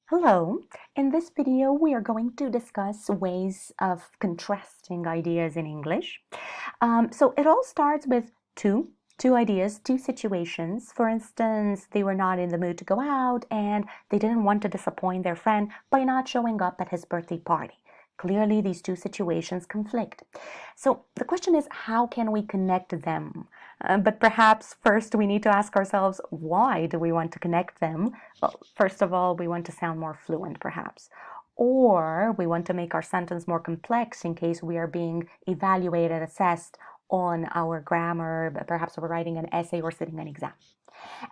Hello. In this video, we are going to discuss ways of contrasting ideas in English. So it all starts with two ideas, two situations. For instance, they were not in the mood to go out and they didn't want to disappoint their friend by not showing up at his birthday party. Clearly, these two situations conflict. So the question is, how can we connect them? But perhaps first we need to ask ourselves, why do we want to connect them? Well, first of all, we want to sound more fluent, perhaps. Or we want to make our sentence more complex in case we are being evaluated, assessed on our grammar, perhaps we're writing an essay or sitting an exam.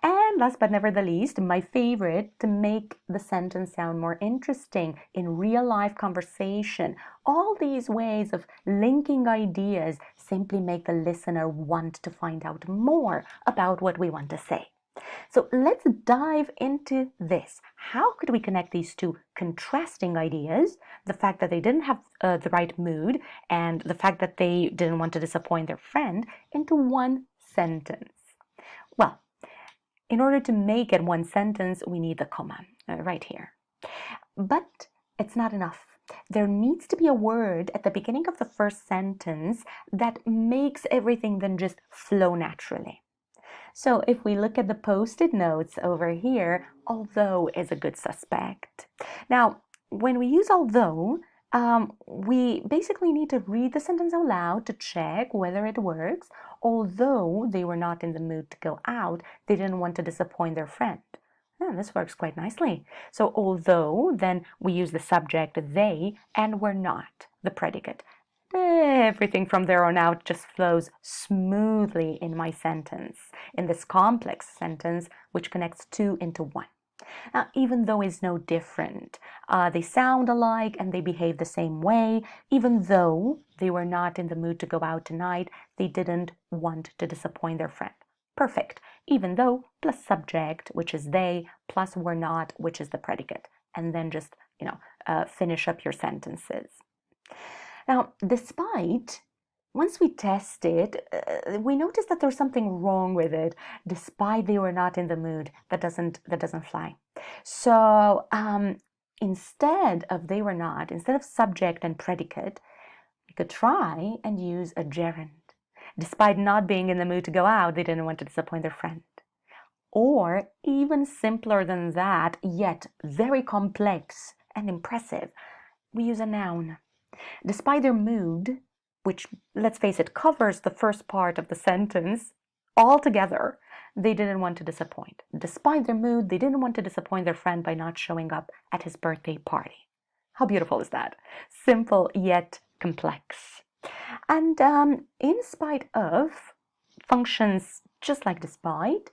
And last but never the least, my favorite, to make the sentence sound more interesting in real life conversation. All these ways of linking ideas simply make the listener want to find out more about what we want to say. So let's dive into this. How could we connect these two contrasting ideas, the fact that they didn't have the right mood and the fact that they didn't want to disappoint their friend, into one sentence? Well, in order to make it one sentence, we need the comma right here. But it's not enough. There needs to be a word at the beginning of the first sentence that makes everything then just flow naturally. So if we look at the post-it notes over here, although is a good suspect. Now, when we use although, we basically need to read the sentence out loud to check whether it works. Although they were not in the mood to go out, they didn't want to disappoint their friend. Yeah, this works quite nicely. So although, then we use the subject they, and were not, the predicate. Everything from there on out just flows smoothly in my sentence, in this complex sentence which connects two into one. Now, even though it's no different, they sound alike and they behave the same way. Even though they were not in the mood to go out tonight, they didn't want to disappoint their friend. Perfect. Even though plus subject, which is they, plus were not, which is the predicate. And then just, finish up your sentences. Now, despite, once we test it, we notice that there's something wrong with it. Despite they were not in the mood, that doesn't fly. So instead of they were not, instead of subject and predicate, you could try and use a gerund. Despite not being in the mood to go out, they didn't want to disappoint their friend. Or even simpler than that, yet very complex and impressive, we use a noun. Despite their mood, which, let's face it, covers the first part of the sentence altogether, they didn't want to disappoint. Despite their mood, they didn't want to disappoint their friend by not showing up at his birthday party. How beautiful is that? Simple yet complex. And in spite of functions just like despite,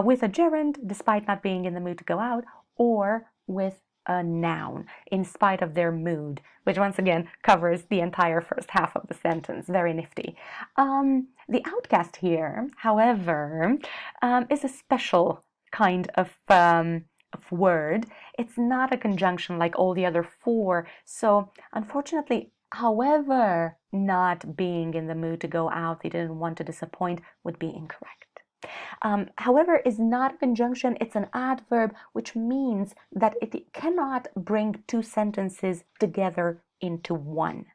with a gerund, despite not being in the mood to go out, or with a noun, in spite of their mood, which once again covers the entire first half of the sentence. Very nifty. The outcast here, however, is a special kind of word. It's not a conjunction like all the other four. So unfortunately, however, not being in the mood to go out, they didn't want to disappoint, would be incorrect. However, is not a conjunction, it's an adverb, which means that it cannot bring two sentences together into one.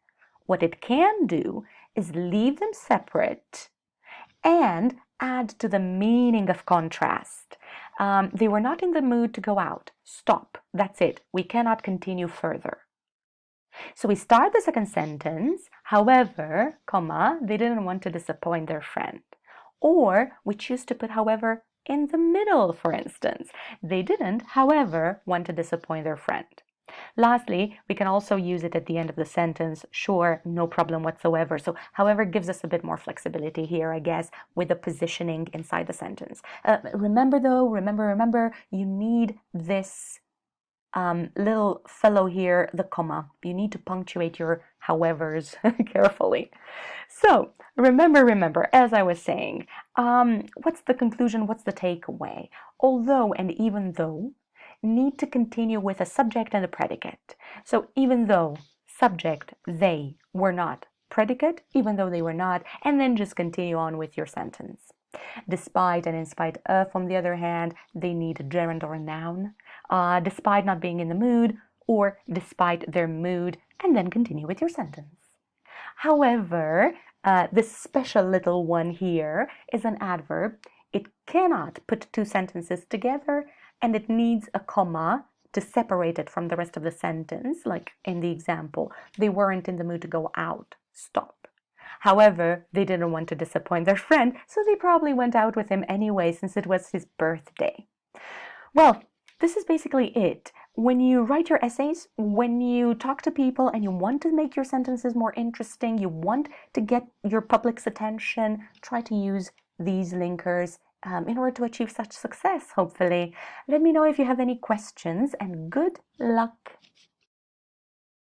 What it can do is leave them separate and add to the meaning of contrast. They were not in the mood to go out. Stop. That's it. We cannot continue further. So we start the second sentence, however, comma, they didn't want to disappoint their friend. Or we choose to put however in the middle, for instance. They didn't, however, want to disappoint their friend. Lastly, we can also use it at the end of the sentence. Sure, no problem whatsoever. So however gives us a bit more flexibility here, I guess, with the positioning inside the sentence. Remember though, remember, you need this little fellow here, the comma. You need to punctuate your howevers carefully. So remember, as I was saying, what's the conclusion? What's the takeaway? Although and even though need to continue with a subject and a predicate. So even though, subject, they were not, predicate, even though they were not, and then just continue on with your sentence. Despite and in spite of, on the other hand, they need a gerund or a noun. despite not being in the mood, or despite their mood, and then continue with your sentence. However, this special little one here is an adverb. It cannot put two sentences together, and it needs a comma to separate it from the rest of the sentence, like in the example, they weren't in the mood to go out. Stop. However, they didn't want to disappoint their friend, so they probably went out with him anyway since it was his birthday. Well, this is basically it. When you write your essays, when you talk to people and you want to make your sentences more interesting, you want to get your public's attention, try to use these linkers in order to achieve such success, hopefully. Let me know if you have any questions, and good luck.